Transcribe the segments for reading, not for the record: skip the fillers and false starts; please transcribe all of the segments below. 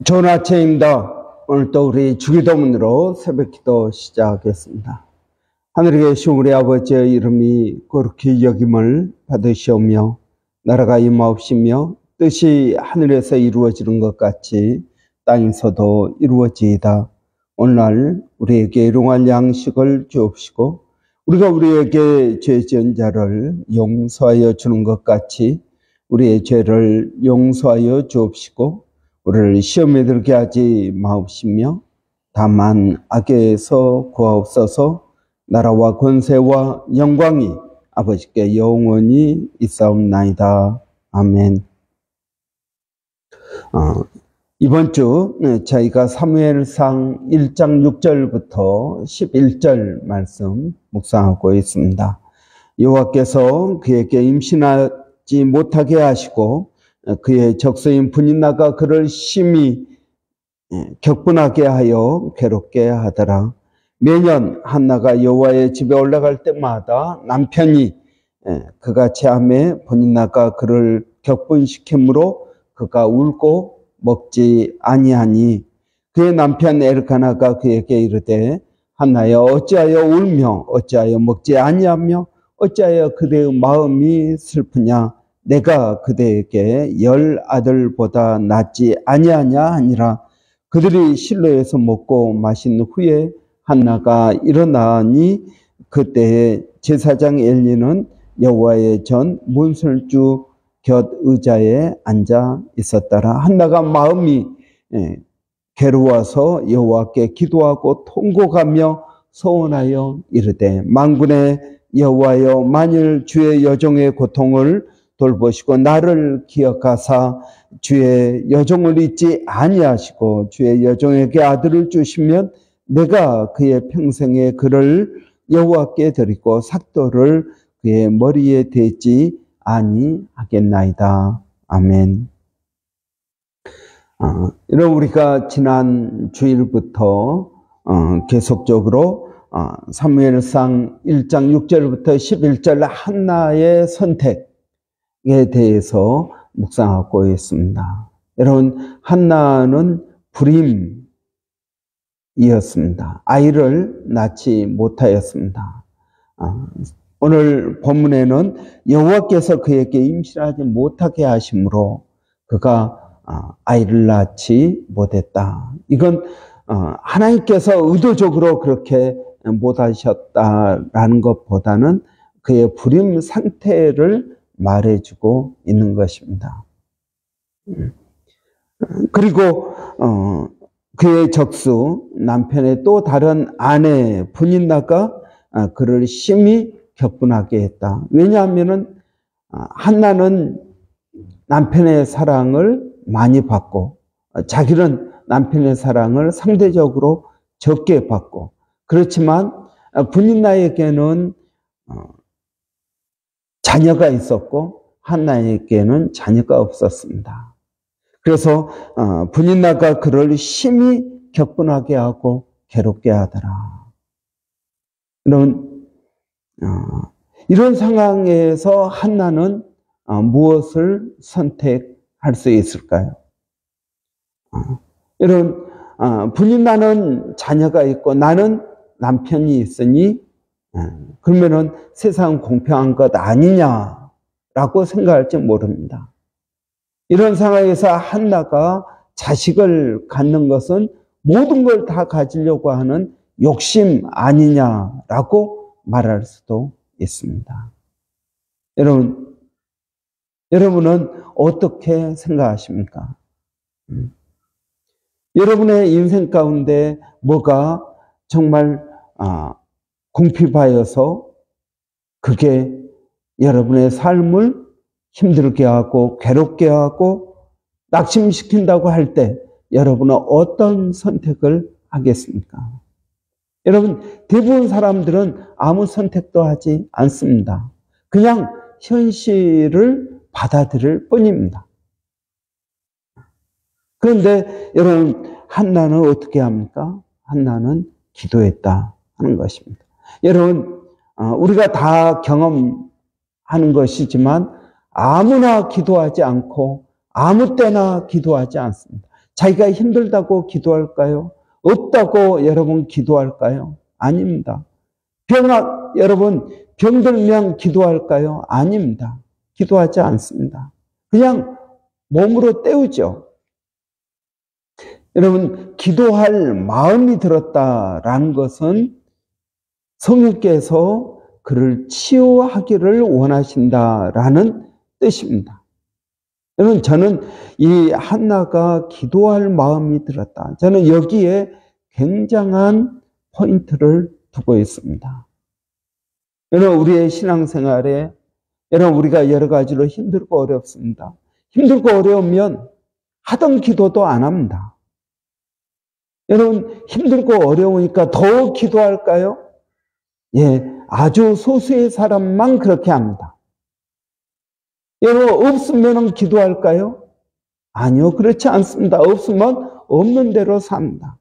좋은 아침입니다. 오늘 또 우리 주기도문으로 새벽기도 시작하겠습니다. 하늘에 계신 우리 아버지의 이름이 거룩히 여김을 받으시오며 나라가 임하옵시며 뜻이 하늘에서 이루어지는 것 같이 땅에서도 이루어지이다. 오늘날 우리에게 일용할 양식을 주옵시고 우리가 우리에게 죄 지은 자를 용서하여 주는 것 같이 우리의 죄를 용서하여 주옵시고 우리를 시험에 들게 하지 마옵시며 다만 악에서 구하옵소서. 나라와 권세와 영광이 아버지께 영원히 있사옵나이다. 아멘. 이번 주 저희가 사무엘상 1장 6절부터 11절 말씀 묵상하고 있습니다. 여호와께서 그에게 임신하지 못하게 하시고 그의 적수인 분인나가 그를 심히 격분하게 하여 괴롭게 하더라. 매년 한나가 여호와의 집에 올라갈 때마다 남편이 그가 체함에 분인나가 그를 격분시키므로 그가 울고 먹지 아니하니 그의 남편 엘가나가 그에게 이르되 한나여 어찌하여 울며 어찌하여 먹지 아니하며 어찌하여 그대의 마음이 슬프냐 내가 그대에게 10 아들보다 낫지 아니하냐 하니라. 그들이 실로에서 먹고 마신 후에 한나가 일어나니 그때에 제사장 엘리는 여호와의 전 문설주 곁 의자에 앉아 있었더라. 한나가 마음이 괴로워서 여호와께 기도하고 통곡하며 소원하여 이르되 만군의 여호와여 만일 주의 여종의 고통을 돌보시고 나를 기억하사 주의 여종을 잊지 아니하시고 주의 여종에게 아들을 주시면 내가 그의 평생에 그를 여호와께 드리고 삭도를 그의 머리에 대지 아니하겠나이다. 아멘. 이런 우리가 지난 주일부터 계속적으로 사무엘상 1장 6절부터 11절 한나의 선택에 대해서 묵상하고 있습니다. 여러분, 한나는 불임이었습니다. 아이를 낳지 못하였습니다. 오늘 본문에는 여호와께서 그에게 임신하지 못하게 하심으로 그가 아이를 낳지 못했다. 이건 하나님께서 의도적으로 그렇게 못하셨다라는 것보다는 그의 불임 상태를 말해주고 있는 것입니다. 그리고 그의 적수 남편의 또 다른 아내 분인나가 그를 심히 격분하게 했다. 왜냐하면은 한나는 남편의 사랑을 많이 받고 자기는 남편의 사랑을 상대적으로 적게 받고 그렇지만 분인나에게는 자녀가 있었고 한나에게는 자녀가 없었습니다. 그래서 분인나가 그를 심히 격분하게 하고 괴롭게 하더라. 이런 상황에서 한나는 무엇을 선택할 수 있을까요? 이런 분인나는 자녀가 있고 나는 남편이 있으니 그러면은 세상은 공평한 것 아니냐라고 생각할지 모릅니다. 이런 상황에서 한나가 자식을 갖는 것은 모든 걸 다 가지려고 하는 욕심 아니냐라고 말할 수도 있습니다. 여러분은 어떻게 생각하십니까? 여러분의 인생 가운데 뭐가 정말 궁핍하여서 그게 여러분의 삶을 힘들게 하고 괴롭게 하고 낙심시킨다고 할 때 여러분은 어떤 선택을 하겠습니까? 여러분, 대부분 사람들은 아무 선택도 하지 않습니다. 그냥 현실을 받아들일 뿐입니다. 그런데 여러분, 한나는 어떻게 합니까? 한나는 기도했다 하는 것입니다. 여러분, 우리가 다 경험하는 것이지만 아무나 기도하지 않고 아무 때나 기도하지 않습니다. 자기가 힘들다고 기도할까요? 없다고 여러분 기도할까요? 아닙니다. 여러분 병들면 기도할까요? 아닙니다. 기도하지 않습니다. 그냥 몸으로 때우죠. 여러분 기도할 마음이 들었다라는 것은 성령께서 그를 치유하기를 원하신다라는 뜻입니다. 여러분 저는 이 한나가 기도할 마음이 들었다. 저는 여기에 굉장한 포인트를 두고 있습니다. 여러분 우리의 신앙생활에 여러분 우리가 여러 가지로 힘들고 어렵습니다. 힘들고 어려우면 하던 기도도 안 합니다. 여러분 힘들고 어려우니까 더 기도할까요? 예, 아주 소수의 사람만 그렇게 합니다. 여러분 없으면 기도할까요? 아니요, 그렇지 않습니다. 없으면 없는 대로 삽니다.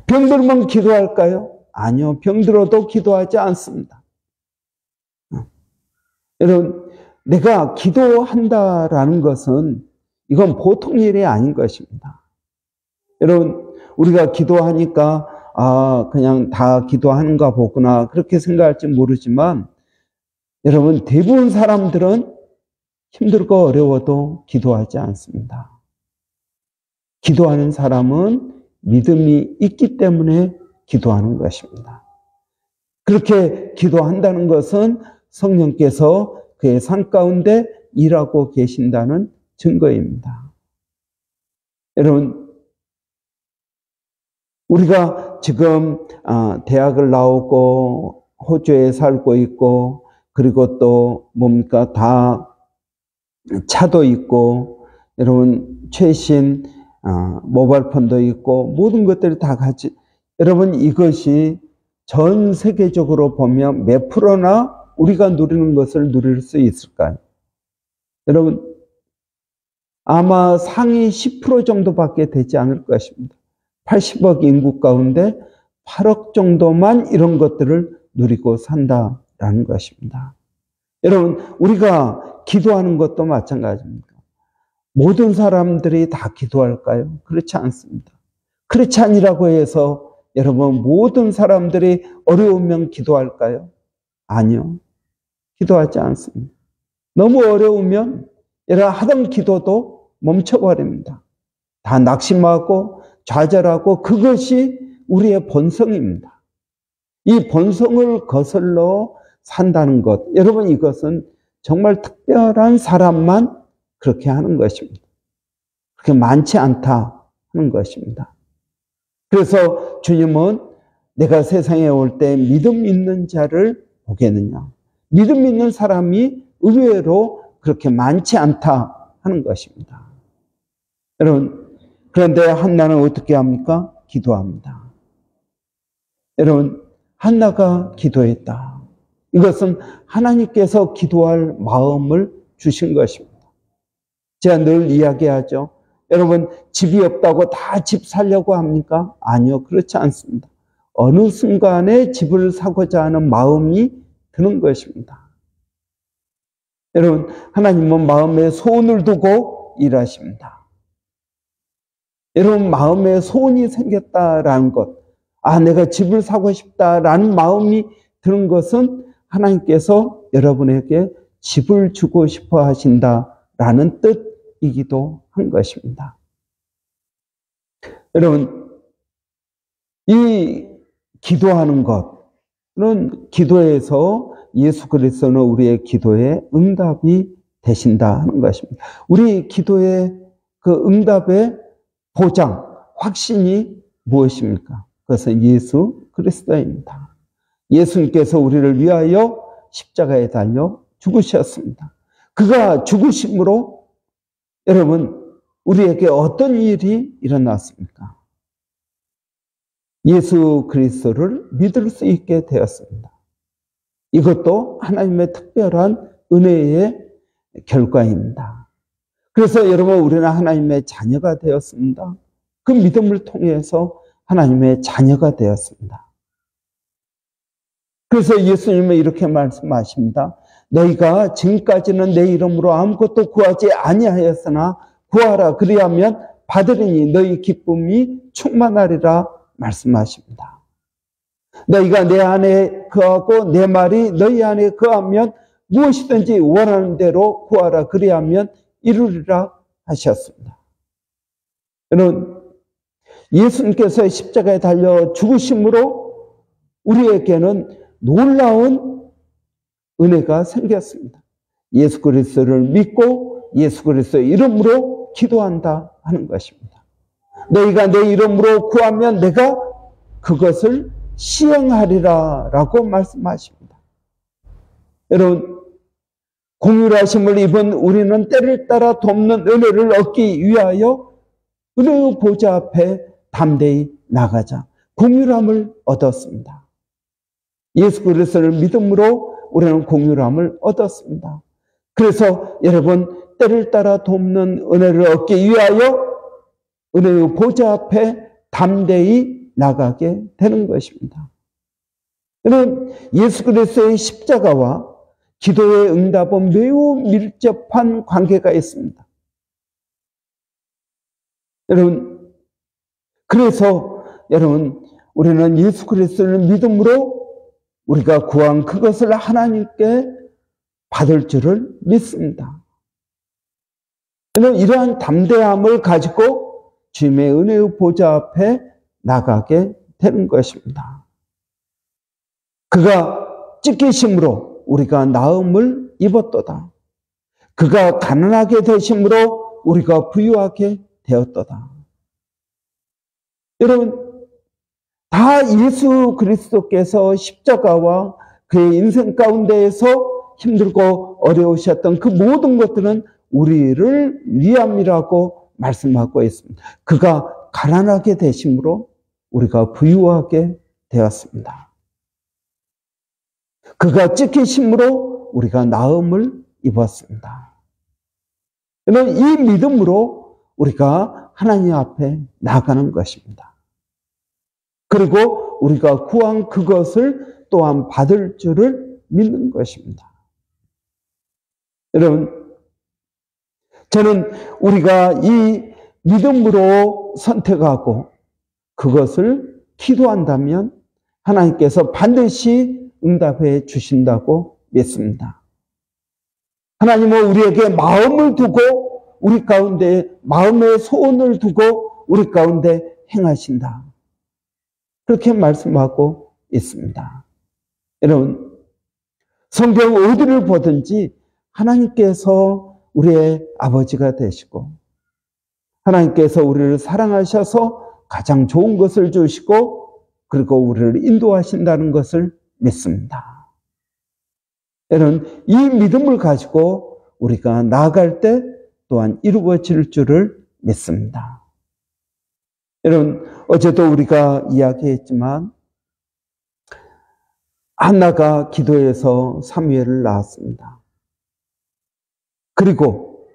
병들면 기도할까요? 아니요, 병들어도 기도하지 않습니다. 여러분 내가 기도한다라는 것은 이건 보통 일이 아닌 것입니다. 여러분 우리가 기도하니까 그냥 다 기도하는가 보구나 그렇게 생각할지 모르지만 여러분 대부분 사람들은 힘들고 어려워도 기도하지 않습니다. 기도하는 사람은 믿음이 있기 때문에 기도하는 것입니다. 그렇게 기도한다는 것은 성령께서 그의 삶 가운데 일하고 계신다는 증거입니다. 여러분 우리가 지금 대학을 나오고 호주에 살고 있고 그리고 또 뭡니까 다 차도 있고 여러분 최신 모바일폰도 있고 모든 것들이 다 같이 여러분 이것이 전 세계적으로 보면 몇 프로나 우리가 누리는 것을 누릴 수 있을까요? 여러분 아마 상위 10% 정도밖에 되지 않을 것입니다. 80억 인구 가운데 8억 정도만 이런 것들을 누리고 산다라는 것입니다. 여러분 우리가 기도하는 것도 마찬가지입니다. 모든 사람들이 다 기도할까요? 그렇지 않습니다. 크리스찬이라고 해서 여러분 모든 사람들이 어려우면 기도할까요? 아니요. 기도하지 않습니다. 너무 어려우면 여러분 하던 기도도 멈춰버립니다. 다 낙심하고 좌절하고 그것이 우리의 본성입니다. 이 본성을 거슬러 산다는 것. 여러분 이것은 정말 특별한 사람만 그렇게 하는 것입니다. 그렇게 많지 않다 하는 것입니다. 그래서 주님은 내가 세상에 올 때 믿음 있는 자를 보겠느냐. 믿음 있는 사람이 의외로 그렇게 많지 않다 하는 것입니다. 여러분 그런데 한나는 어떻게 합니까? 기도합니다. 여러분 한나가 기도했다. 이것은 하나님께서 기도할 마음을 주신 것입니다. 제가 늘 이야기하죠. 여러분 집이 없다고 다 집 사려고 합니까? 아니요, 그렇지 않습니다. 어느 순간에 집을 사고자 하는 마음이 드는 것입니다. 여러분 하나님은 마음에 소원을 두고 일하십니다. 여러분 마음에 소원이 생겼다라는 것, 내가 집을 사고 싶다라는 마음이 드는 것은 하나님께서 여러분에게 집을 주고 싶어 하신다라는 뜻이기도 한 것입니다. 여러분 이 기도하는 것은 기도에서 예수 그리스도는 우리의 기도에 응답이 되신다 하는 것입니다. 우리 기도의 그 응답의 보장, 확신이 무엇입니까? 그것은 예수 그리스도입니다. 예수님께서 우리를 위하여 십자가에 달려 죽으셨습니다. 그가 죽으심으로 여러분 우리에게 어떤 일이 일어났습니까? 예수 그리스도를 믿을 수 있게 되었습니다. 이것도 하나님의 특별한 은혜의 결과입니다. 그래서 여러분 우리는 하나님의 자녀가 되었습니다. 그 믿음을 통해서 하나님의 자녀가 되었습니다. 그래서 예수님은 이렇게 말씀하십니다. 너희가 지금까지는 내 이름으로 아무것도 구하지 아니하였으나 구하라. 그리하면 받으리니 너희 기쁨이 충만하리라 말씀하십니다. 너희가 내 안에 거하고 내 말이 너희 안에 거하면 무엇이든지 원하는 대로 구하라. 그리하면 이루리라 하셨습니다. 여러분, 예수님께서 십자가에 달려 죽으심으로 우리에게는 놀라운 은혜가 생겼습니다. 예수 그리스도를 믿고 예수 그리스도의 이름으로 기도한다 하는 것입니다. 너희가 내 이름으로 구하면 내가 그것을 시행하리라 라고 말씀하십니다. 여러분, 공유하심을 입은 우리는 때를 따라 돕는 은혜를 얻기 위하여 은혜의 보좌 앞에 담대히 나가자. 공유함을 얻었습니다. 예수 그리스도를 믿음으로 우리는 공유함을 얻었습니다. 그래서 여러분, 때를 따라 돕는 은혜를 얻기 위하여 은혜의 보좌 앞에 담대히 나가게 되는 것입니다. 여러분, 예수 그리스도의 십자가와 기도의 응답은 매우 밀접한 관계가 있습니다. 여러분, 그래서 여러분, 우리는 예수 그리스도를 믿음으로 우리가 구한 그것을 하나님께 받을 줄을 믿습니다. 이러한 담대함을 가지고 주님의 은혜의 보좌 앞에 나가게 되는 것입니다. 그가 찢기심으로 우리가 나음을 입었도다. 그가 가난하게 되심으로 우리가 부유하게 되었도다. 여러분, 다 예수 그리스도께서 십자가와 그의 인생 가운데에서 힘들고 어려우셨던 그 모든 것들은 우리를 위함이라고 말씀하고 있습니다. 그가 가난하게 되심으로 우리가 부유하게 되었습니다. 그가 찢기심으로 우리가 나음을 입었습니다. 이 믿음으로 우리가 하나님 앞에 나가는 것입니다. 그리고 우리가 구한 그것을 또한 받을 줄을 믿는 것입니다. 여러분, 저는 우리가 이 믿음으로 선택하고 그것을 기도한다면 하나님께서 반드시 응답해 주신다고 믿습니다. 하나님은 우리에게 마음을 두고 우리 가운데 마음의 소원을 두고 우리 가운데 행하신다. 그렇게 말씀하고 있습니다. 여러분, 성경 어디를 보든지 하나님께서 우리의 아버지가 되시고 하나님께서 우리를 사랑하셔서 가장 좋은 것을 주시고 그리고 우리를 인도하신다는 것을 믿습니다. 여러분, 이 믿음을 가지고 우리가 나아갈 때 또한 이루어질 줄을 믿습니다. 여러분, 어제도 우리가 이야기했지만 한나가 기도해서 사무엘을 낳았습니다. 그리고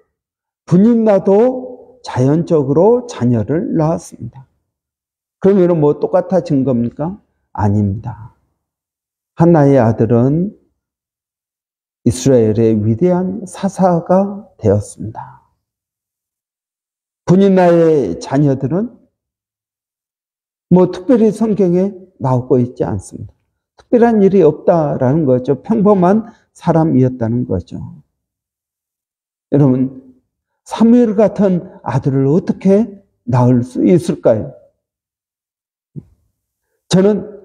분인나도 자연적으로 자녀를 낳았습니다. 그러면 뭐 똑같아진 겁니까? 아닙니다. 한나의 아들은 이스라엘의 위대한 사사가 되었습니다. 분인나의 자녀들은 뭐 특별히 성경에 나오고 있지 않습니다. 특별한 일이 없다라는 거죠. 평범한 사람이었다는 거죠. 여러분, 사무엘 같은 아들을 어떻게 낳을 수 있을까요? 저는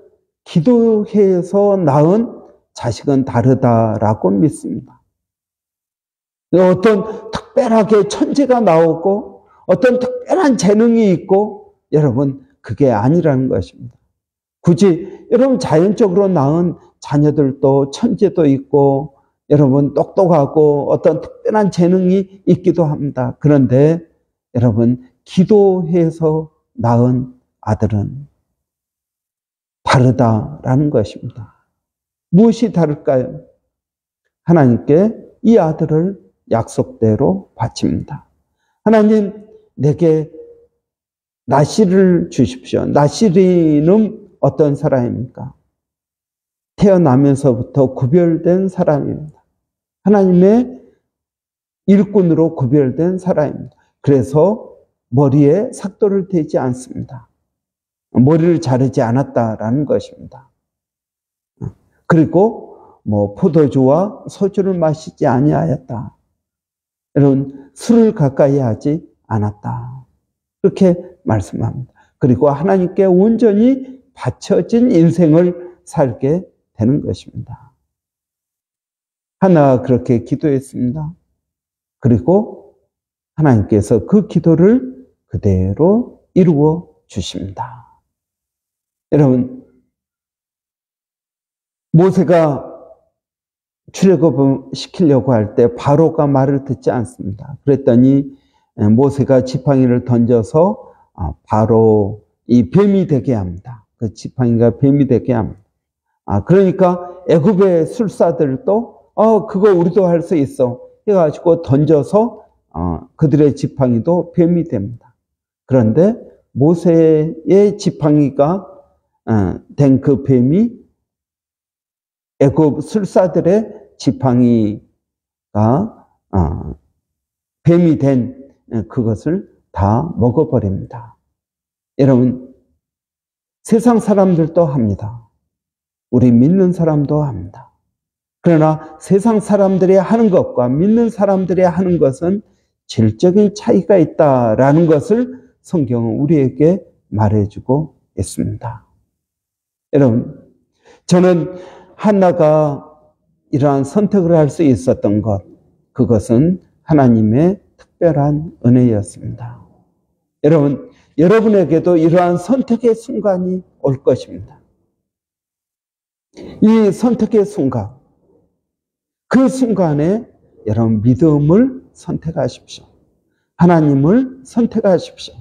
기도해서 낳은 자식은 다르다라고 믿습니다. 어떤 특별하게 천재가 나오고 어떤 특별한 재능이 있고 여러분, 그게 아니라는 것입니다. 굳이 여러분 자연적으로 낳은 자녀들도 천재도 있고 여러분 똑똑하고 어떤 특별한 재능이 있기도 합니다. 그런데 여러분 기도해서 낳은 아들은 다르다라는 것입니다. 무엇이 다를까요? 하나님께 이 아들을 약속대로 바칩니다. 하나님, 내게 나시를 주십시오. 나시리는 어떤 사람입니까? 태어나면서부터 구별된 사람입니다. 하나님의 일꾼으로 구별된 사람입니다. 그래서 머리에 삭도를 대지 않습니다. 머리를 자르지 않았다라는 것입니다. 그리고 포도주와 소주를 마시지 아니하였다. 여러분, 술을 가까이 하지 않았다. 그렇게 말씀합니다. 그리고 하나님께 온전히 바쳐진 인생을 살게 되는 것입니다. 하나가 그렇게 기도했습니다. 그리고 하나님께서 그 기도를 그대로 이루어 주십니다. 여러분, 모세가 출애굽을 시키려고 할 때 바로가 말을 듣지 않습니다. 그랬더니 모세가 지팡이를 던져서 바로 이 뱀이 되게 합니다. 그 지팡이가 뱀이 되게 합니다. 그러니까 애굽의 술사들도 그거 우리도 할 수 있어 해가지고 던져서 그들의 지팡이도 뱀이 됩니다. 그런데 모세의 지팡이가 된 그 뱀이 애굽 술사들의 지팡이가 뱀이 된 그것을 다 먹어버립니다. 여러분, 세상 사람들도 합니다. 우리 믿는 사람도 합니다. 그러나 세상 사람들이 하는 것과 믿는 사람들이 하는 것은 질적인 차이가 있다라는 것을 성경은 우리에게 말해주고 있습니다. 여러분, 저는 한나가 이러한 선택을 할 수 있었던 것, 그것은 하나님의 특별한 은혜였습니다. 여러분, 여러분에게도 이러한 선택의 순간이 올 것입니다. 이 선택의 순간, 그 순간에 여러분 믿음을 선택하십시오. 하나님을 선택하십시오.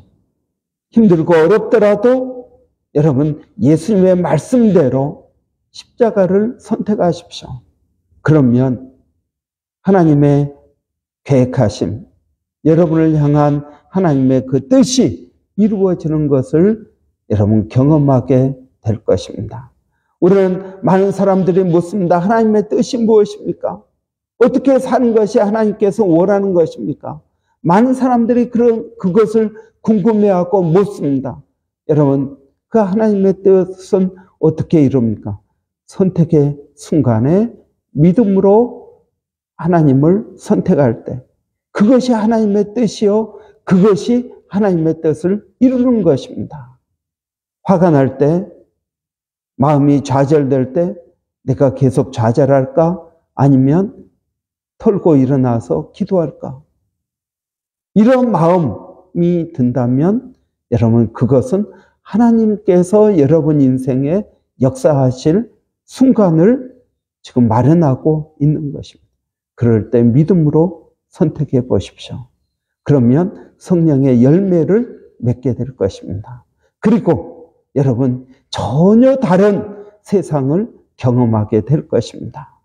힘들고 어렵더라도 여러분 예수님의 말씀대로 십자가를 선택하십시오. 그러면 하나님의 계획하심, 여러분을 향한 하나님의 그 뜻이 이루어지는 것을 여러분 경험하게 될 것입니다. 우리는 많은 사람들이 묻습니다. 하나님의 뜻이 무엇입니까? 어떻게 사는 것이 하나님께서 원하는 것입니까? 많은 사람들이 그것을 궁금해하고 묻습니다. 여러분, 그 하나님의 뜻은 어떻게 이룹니까? 선택의 순간에 믿음으로 하나님을 선택할 때 그것이 하나님의 뜻이요, 그것이 하나님의 뜻을 이루는 것입니다. 화가 날 때, 마음이 좌절될 때 내가 계속 좌절할까? 아니면 털고 일어나서 기도할까? 이런 마음이 든다면 여러분 그것은 하나님께서 여러분 인생에 역사하실 순간을 지금 마련하고 있는 것입니다. 그럴 때 믿음으로 선택해 보십시오. 그러면 성령의 열매를 맺게 될 것입니다. 그리고 여러분 전혀 다른 세상을 경험하게 될 것입니다.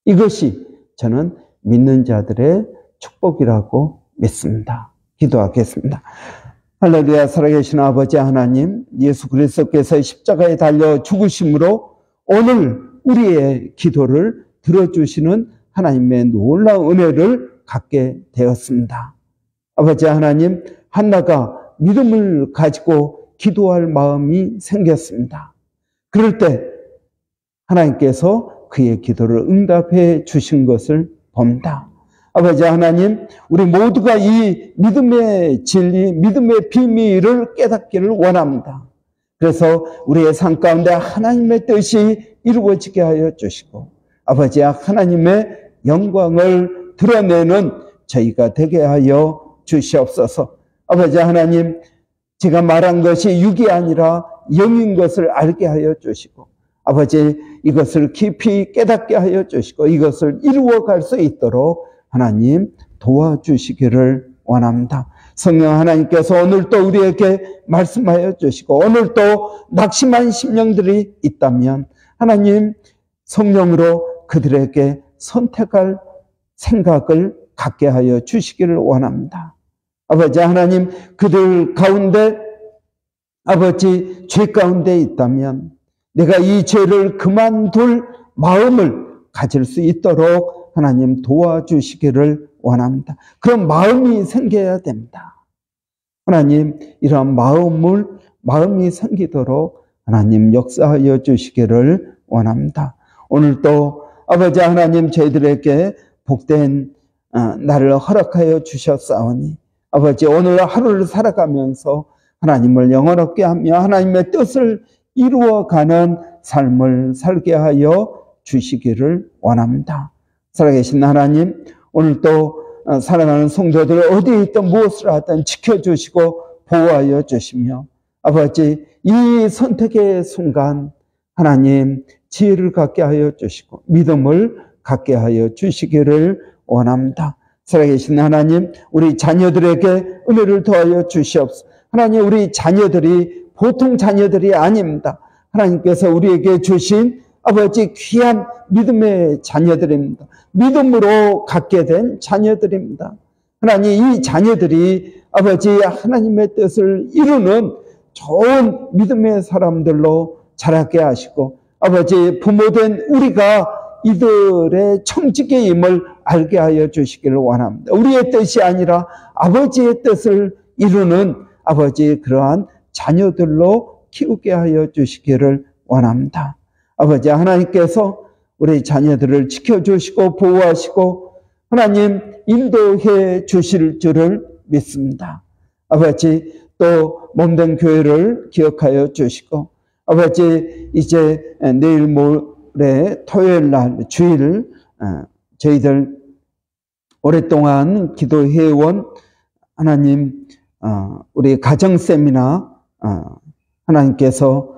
이것이 저는 믿는 자들의 축복이라고 믿습니다. 기도하겠습니다. 할렐루야. 살아계신 아버지 하나님, 예수 그리스도께서 십자가에 달려 죽으심으로 오늘 우리의 기도를 들어주시는 하나님의 놀라운 은혜를 갖게 되었습니다. 아버지 하나님, 한나가 믿음을 가지고 기도할 마음이 생겼습니다. 그럴 때 하나님께서 그의 기도를 응답해 주신 것을 봅니다. 아버지 하나님, 우리 모두가 이 믿음의 진리, 믿음의 비밀을 깨닫기를 원합니다. 그래서 우리의 삶 가운데 하나님의 뜻이 이루어지게 하여 주시고 아버지 하나님의 영광을 드러내는 저희가 되게 하여 주시옵소서. 아버지 하나님, 제가 말한 것이 육이 아니라 영인 것을 알게 하여 주시고 아버지 이것을 깊이 깨닫게 하여 주시고 이것을 이루어갈 수 있도록 하나님 도와주시기를 원합니다. 성령 하나님께서 오늘 또 우리에게 말씀하여 주시고 오늘 또 낙심한 심령들이 있다면 하나님 성령으로 그들에게 선택할 생각을 갖게 하여 주시기를 원합니다. 아버지 하나님, 그들 가운데 아버지 죄 가운데 있다면 내가 이 죄를 그만둘 마음을 가질 수 있도록 하나님 도와주시기를 원합니다. 그런 마음이 생겨야 됩니다. 하나님, 이러한 마음이 생기도록 하나님 역사하여 주시기를 원합니다. 오늘도 아버지 하나님, 저희들에게 복된 날을 허락하여 주셨사오니 아버지, 오늘 하루를 살아가면서 하나님을 영원롭게 하며 하나님의 뜻을 이루어가는 삶을 살게 하여 주시기를 원합니다. 살아계신 하나님, 오늘도 살아가는 성도들 어디에 있든 무엇을 하든 지켜주시고 보호하여 주시며 아버지, 이 선택의 순간 하나님 지혜를 갖게 하여 주시고 믿음을 갖게 하여 주시기를 원합니다. 살아계신 하나님, 우리 자녀들에게 은혜를 더하여 주시옵소서. 하나님, 우리 자녀들이 보통 자녀들이 아닙니다. 하나님께서 우리에게 주신 아버지 귀한 믿음의 자녀들입니다. 믿음으로 갖게 된 자녀들입니다. 하나님, 이 자녀들이 아버지 하나님의 뜻을 이루는 좋은 믿음의 사람들로 자라게 하시고 아버지, 부모된 우리가 이들의 청지기임을 알게 하여 주시기를 원합니다. 우리의 뜻이 아니라 아버지의 뜻을 이루는 아버지, 그러한 자녀들로 키우게 하여 주시기를 원합니다. 아버지, 하나님께서 우리 자녀들을 지켜주시고 보호하시고 하나님 인도해 주실 줄을 믿습니다. 아버지, 또 몸된 교회를 기억하여 주시고 아버지, 이제 내일 모레 토요일 날 주일 저희들 오랫동안 기도해온 하나님 우리 가정 세미나 하나님께서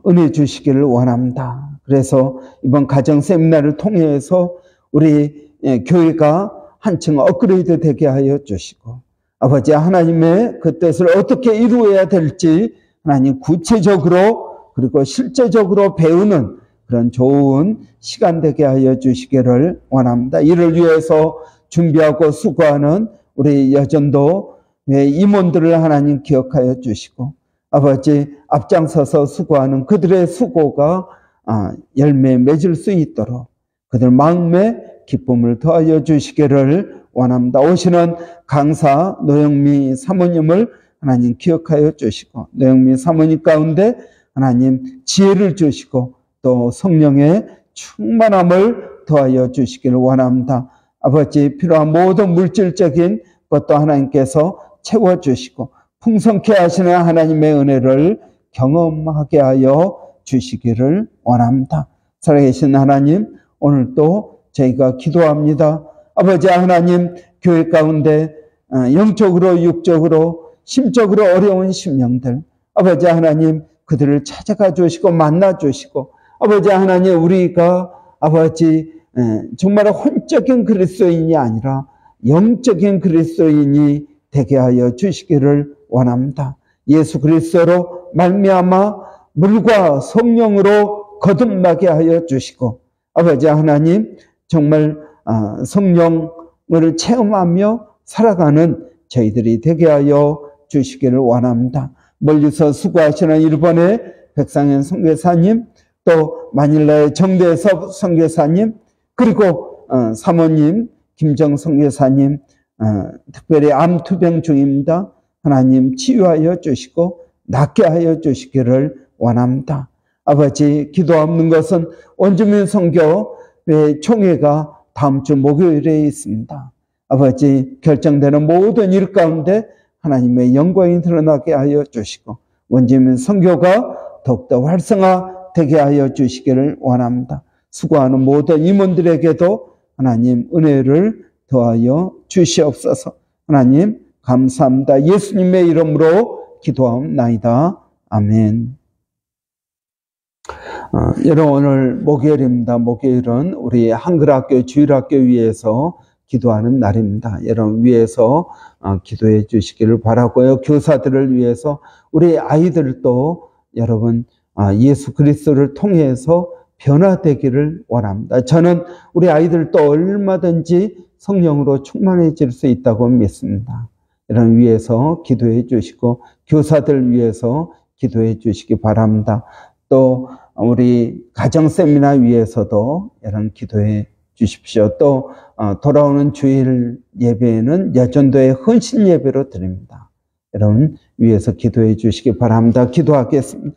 은혜 주시기를 원합니다. 그래서 이번 가정 세미나를 통해서 우리 교회가 한층 업그레이드 되게 하여 주시고 아버지, 하나님의 그 뜻을 어떻게 이루어야 될지 하나님 구체적으로 그리고 실제적으로 배우는 그런 좋은 시간 되게 하여 주시기를 원합니다. 이를 위해서 준비하고 수고하는 우리 여전도 임원들을 하나님 기억하여 주시고 아버지, 앞장서서 수고하는 그들의 수고가 열매 맺을 수 있도록 그들 마음에 기쁨을 더하여 주시기를 원합니다. 오시는 강사 노영미 사모님을 하나님 기억하여 주시고 노영미 사모님 가운데 하나님 지혜를 주시고 또 성령의 충만함을 더하여 주시기를 원합니다. 아버지, 필요한 모든 물질적인 것도 하나님께서 채워주시고 풍성케 하시는 하나님의 은혜를 경험하게 하여 주시기를 원합니다. 살아계신 하나님, 오늘도 저희가 기도합니다. 아버지 하나님, 교회 가운데 영적으로 육적으로 심적으로 어려운 심령들 아버지 하나님, 그들을 찾아가 주시고 만나 주시고 아버지 하나님, 우리가 아버지 정말 혼적인 그리스도인이 아니라 영적인 그리스도인이 되게 하여 주시기를 원합니다. 예수 그리스도로 말미암아 물과 성령으로 거듭나게 하여 주시고 아버지 하나님, 정말 성령을 체험하며 살아가는 저희들이 되게 하여 주시기를 원합니다. 멀리서 수고하시는 일본의 백상현 선교사님, 또 마닐라의 정대섭 선교사님, 그리고 사모님 김정 선교사님 특별히 암투병 중입니다. 하나님 치유하여 주시고 낫게 하여 주시기를 원합니다. 아버지, 기도 없는 것은 원주민 선교회 총회가 다음 주 목요일에 있습니다. 아버지, 결정되는 모든 일 가운데 하나님의 영광이 드러나게 하여 주시고 원주민 선교가 더욱더 활성화되게 하여 주시기를 원합니다. 수고하는 모든 임원들에게도 하나님 은혜를 더하여 주시옵소서. 하나님 감사합니다. 예수님의 이름으로 기도하옵나이다. 아멘. 여러분, 오늘 목요일입니다. 목요일은 우리 한글학교 주일학교 위해서 기도하는 날입니다. 여러분 위해서 기도해 주시기를 바라고요. 교사들을 위해서 우리 아이들도 여러분 예수 그리스도를 통해서 변화되기를 원합니다. 저는 우리 아이들도 얼마든지 성령으로 충만해질 수 있다고 믿습니다. 여러분 위해서 기도해 주시고 교사들 위해서 기도해 주시기 바랍니다. 또 우리 가정 세미나 위해서도 여러분 기도해 주십시오. 또 돌아오는 주일 예배는 여전도의 헌신 예배로 드립니다. 여러분 위에서 기도해 주시기 바랍니다. 기도하겠습니다.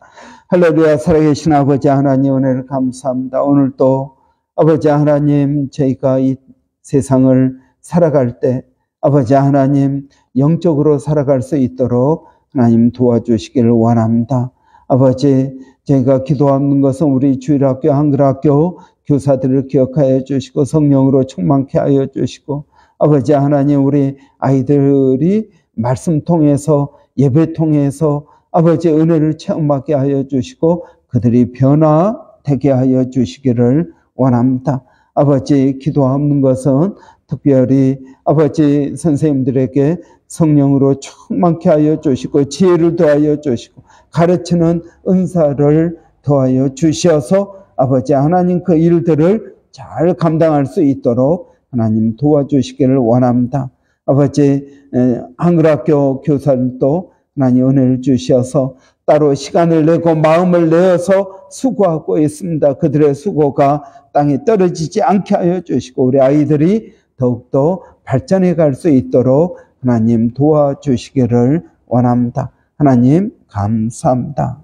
할렐루야. 살아계신 아버지 하나님 은혜를 감사합니다. 오늘도 아버지 하나님 저희가 이 세상을 살아갈 때 아버지 하나님 영적으로 살아갈 수 있도록 하나님 도와주시기를 원합니다. 아버지 저희가 기도하는 것은 우리 주일학교 한글학교 교사들을 기억하여 주시고 성령으로 충만케 하여 주시고 아버지 하나님 우리 아이들이 말씀 통해서 예배 통해서 아버지 은혜를 체험하게 하여 주시고 그들이 변화되게 하여 주시기를 원합니다. 아버지 기도하는 것은 특별히 아버지 선생님들에게 성령으로 충만케 하여 주시고 지혜를 더하여 주시고 가르치는 은사를 더하여 주셔서 아버지 하나님 그 일들을 잘 감당할 수 있도록 하나님 도와주시기를 원합니다. 아버지 한글학교 교사들도 하나님 은혜를 주셔서 따로 시간을 내고 마음을 내어서 수고하고 있습니다. 그들의 수고가 땅에 떨어지지 않게 하여 주시고 우리 아이들이 더욱더 발전해 갈 수 있도록 하나님 도와주시기를 원합니다. 하나님 감사합니다.